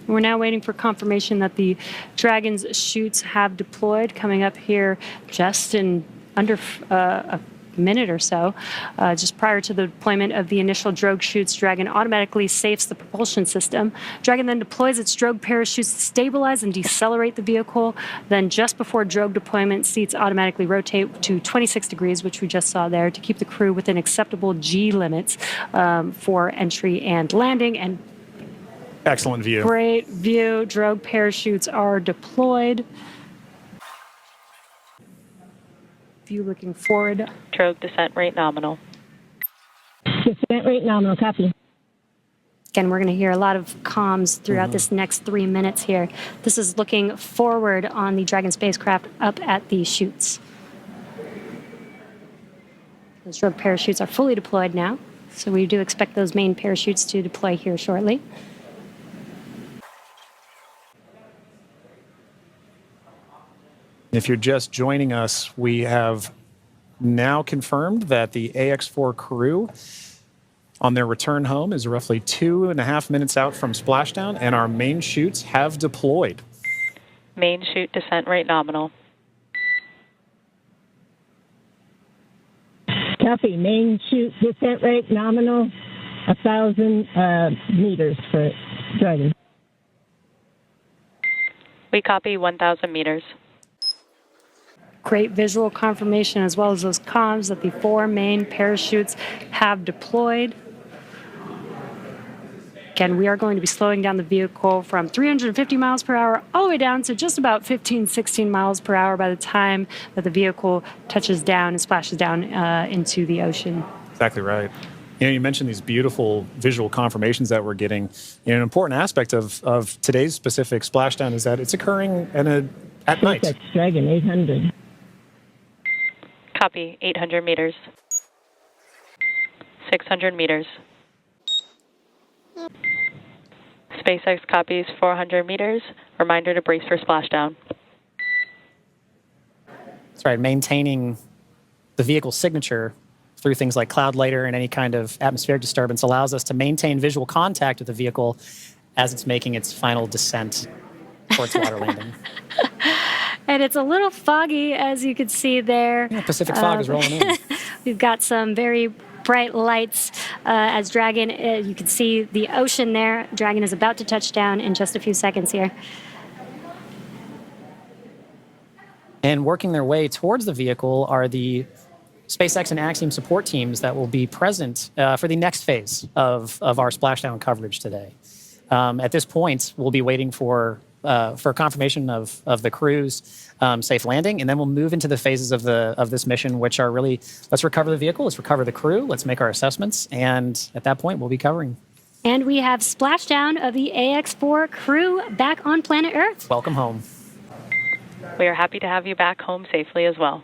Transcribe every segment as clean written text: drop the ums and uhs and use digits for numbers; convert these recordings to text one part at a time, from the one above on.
We're now waiting for confirmation that the Dragon's chutes have deployed, coming up here just in under a minute or so. Just prior to the deployment of the initial drogue chutes, Dragon automatically safes the propulsion system. Dragon then deploys its drogue parachutes to stabilize and decelerate the vehicle. Then just before drogue deployment, seats automatically rotate to 26 degrees, which we just saw there, to keep the crew within acceptable G limits for entry and landing. And excellent view. Great view. Drogue parachutes are deployed. View looking forward. Drogue descent rate nominal. Descent rate nominal, copy. Again, we're going to hear a lot of comms throughout this next 3 minutes here. This is looking forward on the Dragon spacecraft up at the chutes. Those drogue parachutes are fully deployed now, so we do expect those main parachutes to deploy here shortly. If you're just joining us, we have now confirmed that the AX4 crew on their return home is roughly 2.5 minutes out from splashdown, and our main chutes have deployed. Main chute descent rate nominal. Copy. Main chute descent rate nominal, 1,000 meters for Dragon. We copy 1,000 meters. Great visual confirmation, as well as those comms, that the 4 main parachutes have deployed. Again, we are going to be slowing down the vehicle from 350 miles per hour all the way down to just about 15, 16 miles per hour by the time that the vehicle touches down and splashes down into the ocean. Exactly right. You know, you mentioned these beautiful visual confirmations that we're getting. You know, an important aspect of today's specific splashdown is that it's occurring at night. That's Dragon 800. Copy 800 meters. 600 meters. SpaceX copies 400 meters. Reminder to brace for splashdown. That's right, maintaining the vehicle signature through things like cloud later and any kind of atmospheric disturbance allows us to maintain visual contact with the vehicle as it's making its final descent towards water landing. And it's a little foggy, as you can see there. Yeah, Pacific fog is rolling in. We've got some very bright lights as Dragon, you can see the ocean there. Dragon is about to touch down in just a few seconds here. And working their way towards the vehicle are the SpaceX and Axiom support teams that will be present for the next phase of our splashdown coverage today. At this point, we'll be waiting for confirmation of the crew's safe landing, and then we'll move into the phases of this mission, which are really, let's recover the vehicle, let's recover the crew, let's make our assessments, and at that point, we'll be covering. And we have splashdown of the AX4 crew back on planet Earth. Welcome home. We are happy to have you back home safely as well.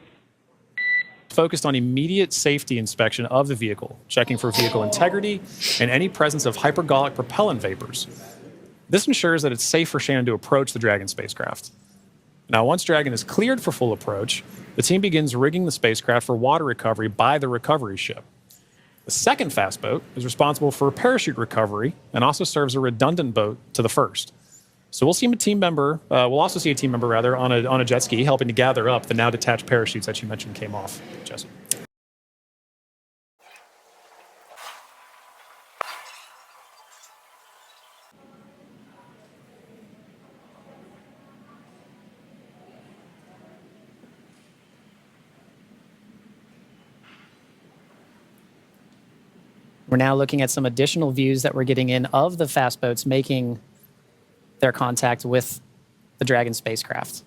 Focused on immediate safety inspection of the vehicle, checking for vehicle integrity and any presence of hypergolic propellant vapors. This ensures that it's safe for Shannon to approach the Dragon spacecraft. Now, once Dragon is cleared for full approach, the team begins rigging the spacecraft for water recovery by the recovery ship. The second fast boat is responsible for parachute recovery and also serves a redundant boat to the first. So we'll see a team member, we'll also see a team member rather on a jet ski helping to gather up the now detached parachutes that you mentioned came off, Jesse. We're now looking at some additional views that we're getting in of the fast boats making their contact with the Dragon spacecraft.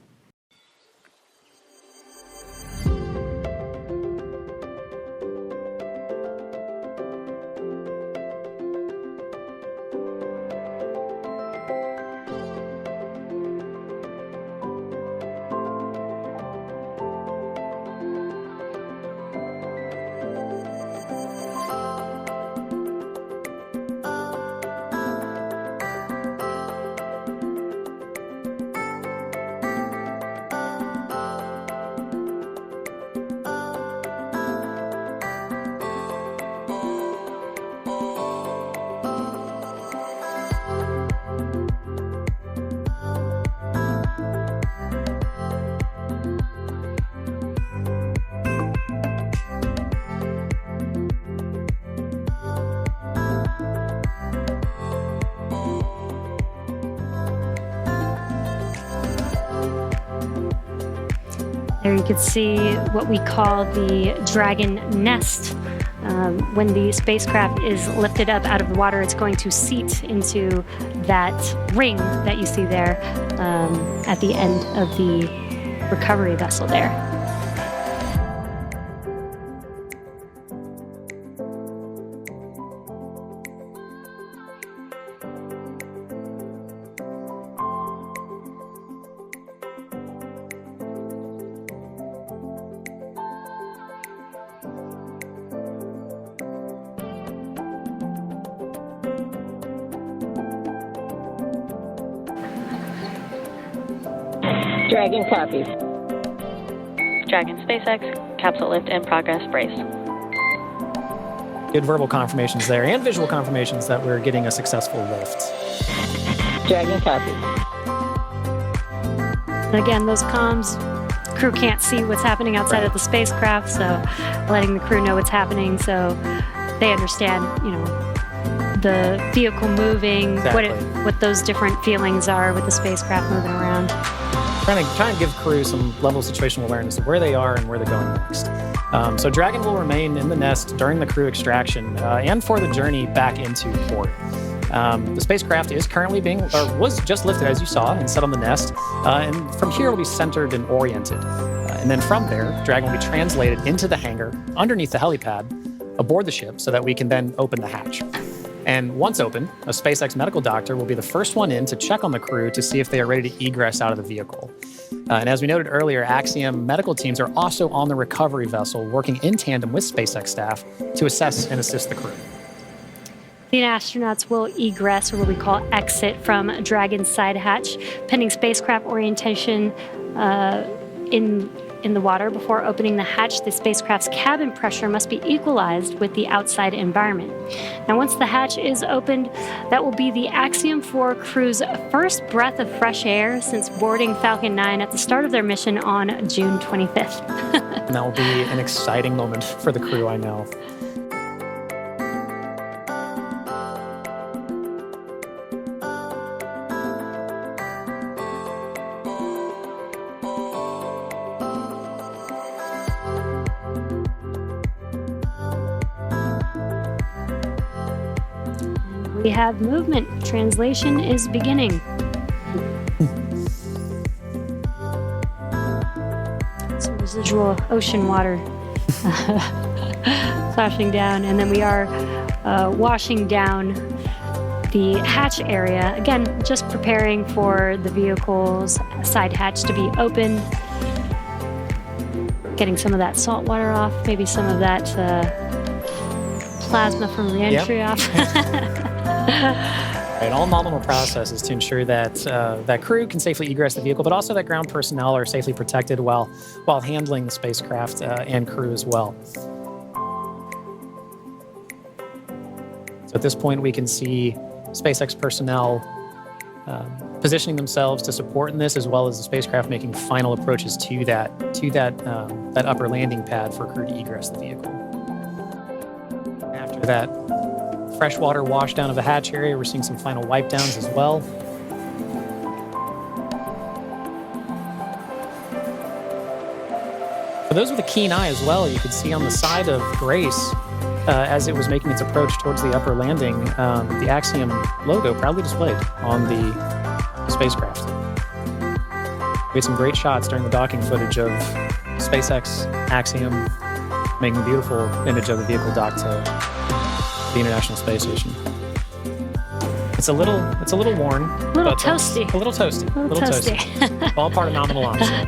There you can see what we call the Dragon nest. When the spacecraft is lifted up out of the water, it's going to seat into that ring that you see there at the end of the recovery vessel there. Dragon copies. Dragon SpaceX, capsule lift in progress, brace. Good verbal confirmations there and visual confirmations that we're getting a successful lift. Dragon copies. And again, those comms, crew can't see what's happening outside of the spacecraft, so letting the crew know what's happening so they understand, the vehicle moving, Exactly. what those different feelings are with the spacecraft moving around. Trying to give crew some level of situational awareness of where they are and where they're going next. So Dragon will remain in the nest during the crew extraction and for the journey back into port. The spacecraft is currently was just lifted, as you saw, and set on the nest. And from here, it'll be centered and oriented. And then from there, Dragon will be translated into the hangar underneath the helipad aboard the ship so that we can then open the hatch. And once open, a SpaceX medical doctor will be the first one in to check on the crew to see if they are ready to egress out of the vehicle. And as we noted earlier, AXIOM medical teams are also on the recovery vessel working in tandem with SpaceX staff to assess and assist the crew. The astronauts will egress, or what we call exit, from Dragon's side hatch, pending spacecraft orientation in the water. Before opening the hatch, the spacecraft's cabin pressure must be equalized with the outside environment. Now, once the hatch is opened, that will be the Axiom 4 crew's first breath of fresh air since boarding Falcon 9 at the start of their mission on June 25th. And that will be an exciting moment for the crew, I know. We have movement. Translation is beginning. Some residual ocean water splashing down, and then we are washing down the hatch area. Again, just preparing for the vehicle's side hatch to be open. Getting some of that salt water off, maybe some of that plasma from reentry off. Right, all nominal processes to ensure that that crew can safely egress the vehicle, but also that ground personnel are safely protected while handling the spacecraft and crew as well. So at this point, we can see SpaceX personnel positioning themselves to support in this, as well as the spacecraft making final approaches to that upper landing pad for crew to egress the vehicle. After that freshwater washdown of the hatch area, we're seeing some final wipe downs as well. For those with a keen eye as well, you could see on the side of Grace, as it was making its approach towards the upper landing, the Axiom logo proudly displayed on the spacecraft. We had some great shots during the docking footage of SpaceX, Axiom, making a beautiful image of the vehicle docked to the International Space Station. It's a little worn. A little toasty. A little toasty. All part of nominal onset.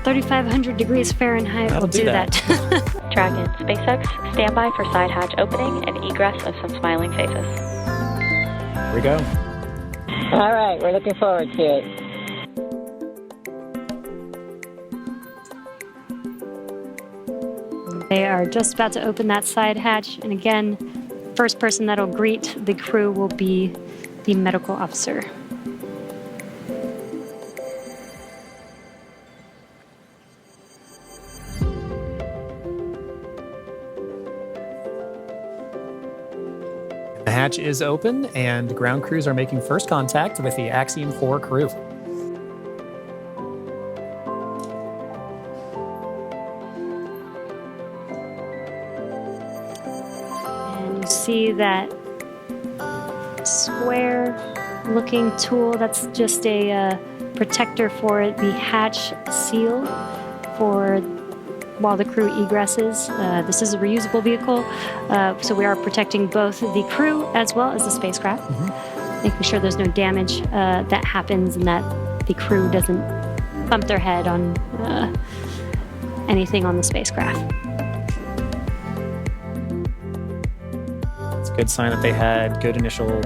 3,500 degrees Fahrenheit That'll will do that. Dragon SpaceX, stand by for side hatch opening and egress of some smiling faces. Here we go. All right, we're looking forward to it. They are just about to open that side hatch, and again, first person that'll greet the crew will be the medical officer. The hatch is open, and ground crews are making first contact with the Axiom 4 crew. see that square-looking tool. That's just a protector for the hatch seal for while the crew egresses. This is a reusable vehicle, so we are protecting both the crew as well as the spacecraft, making sure there's no damage that happens and that the crew doesn't bump their head on anything on the spacecraft. It's a good sign that they had good initial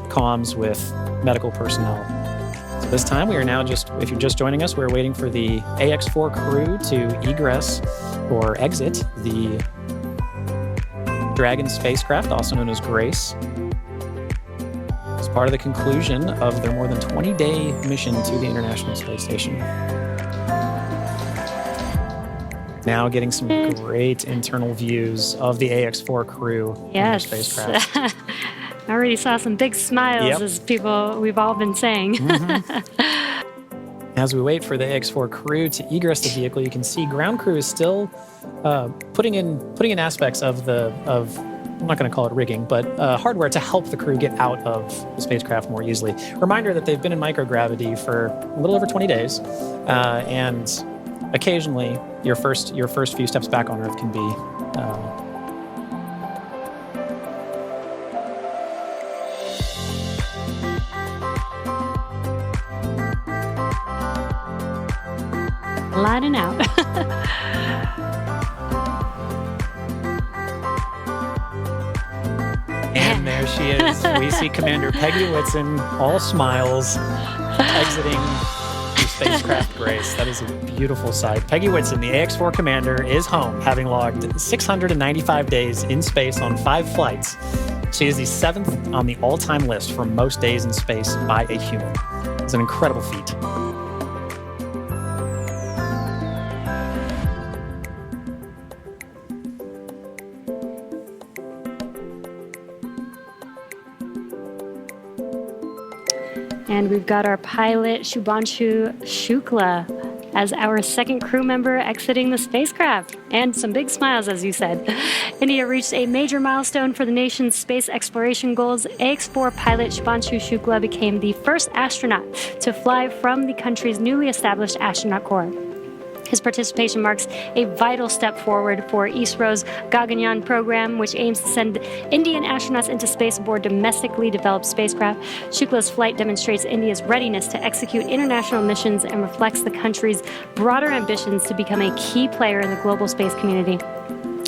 comms with medical personnel. So this time we are now if you're just joining us, we're waiting for the AX4 crew to egress or exit the Dragon spacecraft, also known as Grace, as part of the conclusion of their more than 20-day mission to the International Space Station. Now getting some great internal views of the AX4 crew in their spacecraft. I already saw some big smiles as we've all been saying. As we wait for the AX4 crew to egress the vehicle, you can see ground crew is still putting in aspects of I'm not going to call it rigging, but hardware to help the crew get out of the spacecraft more easily. Reminder that they've been in microgravity for a little over 20 days, and occasionally your first few steps back on Earth can be lining out. And there she is. We see Commander Peggy Whitson, all smiles, exiting the spacecraft Grace. That is a beautiful sight. Peggy Whitson, the AX4 commander, is home, having logged 695 days in space on 5 flights. She is the 7th on the all-time list for most days in space by a human. It's an incredible feat. And we've got our pilot, Shubhanshu Shukla, as our second crew member exiting the spacecraft. And some big smiles, as you said. India reached a major milestone for the nation's space exploration goals. AX4 pilot Shubhanshu Shukla became the first astronaut to fly from the country's newly established astronaut corps. His participation marks a vital step forward for ISRO's Gaganyaan program, which aims to send Indian astronauts into space aboard domestically developed spacecraft. Shukla's flight demonstrates India's readiness to execute international missions and reflects the country's broader ambitions to become a key player in the global space community.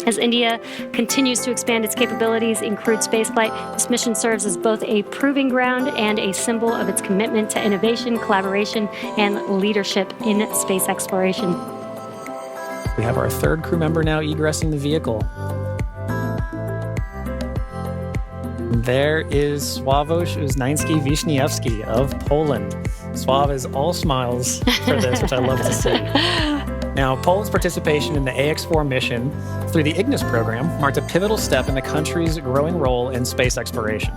As India continues to expand its capabilities in crewed spaceflight, this mission serves as both a proving ground and a symbol of its commitment to innovation, collaboration, and leadership in space exploration. We have our third crew member now egressing the vehicle. There is Sławomir Uznański-Wiśniewski of Poland. Sław is all smiles for this, which I love to see. Now, Poland's participation in the AX4 mission through the Ignis program marked a pivotal step in the country's growing role in space exploration.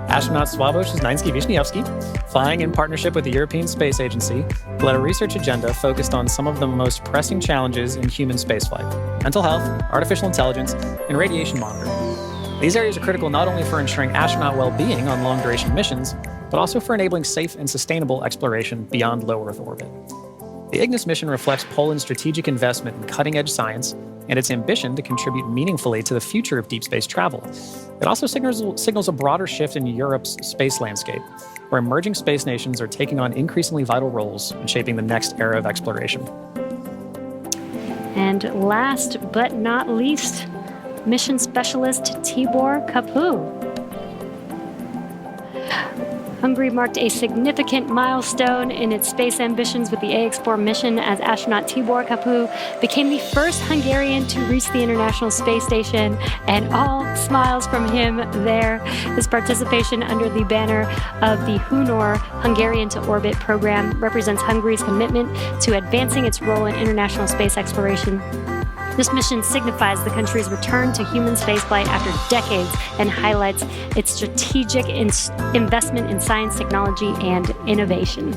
Astronaut Sławomir Uznański-Wiśniewski, flying in partnership with the European Space Agency, led a research agenda focused on some of the most pressing challenges in human spaceflight: mental health, artificial intelligence, and radiation monitoring. These areas are critical not only for ensuring astronaut well-being on long-duration missions, but also for enabling safe and sustainable exploration beyond low Earth orbit. The Ignis mission reflects Poland's strategic investment in cutting-edge science and its ambition to contribute meaningfully to the future of deep space travel. It also signals a broader shift in Europe's space landscape, where emerging space nations are taking on increasingly vital roles in shaping the next era of exploration. And last but not least, mission specialist Tibor Kapu. Hungary marked a significant milestone in its space ambitions with the AX4 mission as astronaut Tibor Kapu became the first Hungarian to reach the International Space Station, and all smiles from him there. His participation under the banner of the Hunor Hungarian to Orbit program represents Hungary's commitment to advancing its role in international space exploration. This mission signifies the country's return to human spaceflight after decades and highlights its strategic investment in science, technology, and innovation.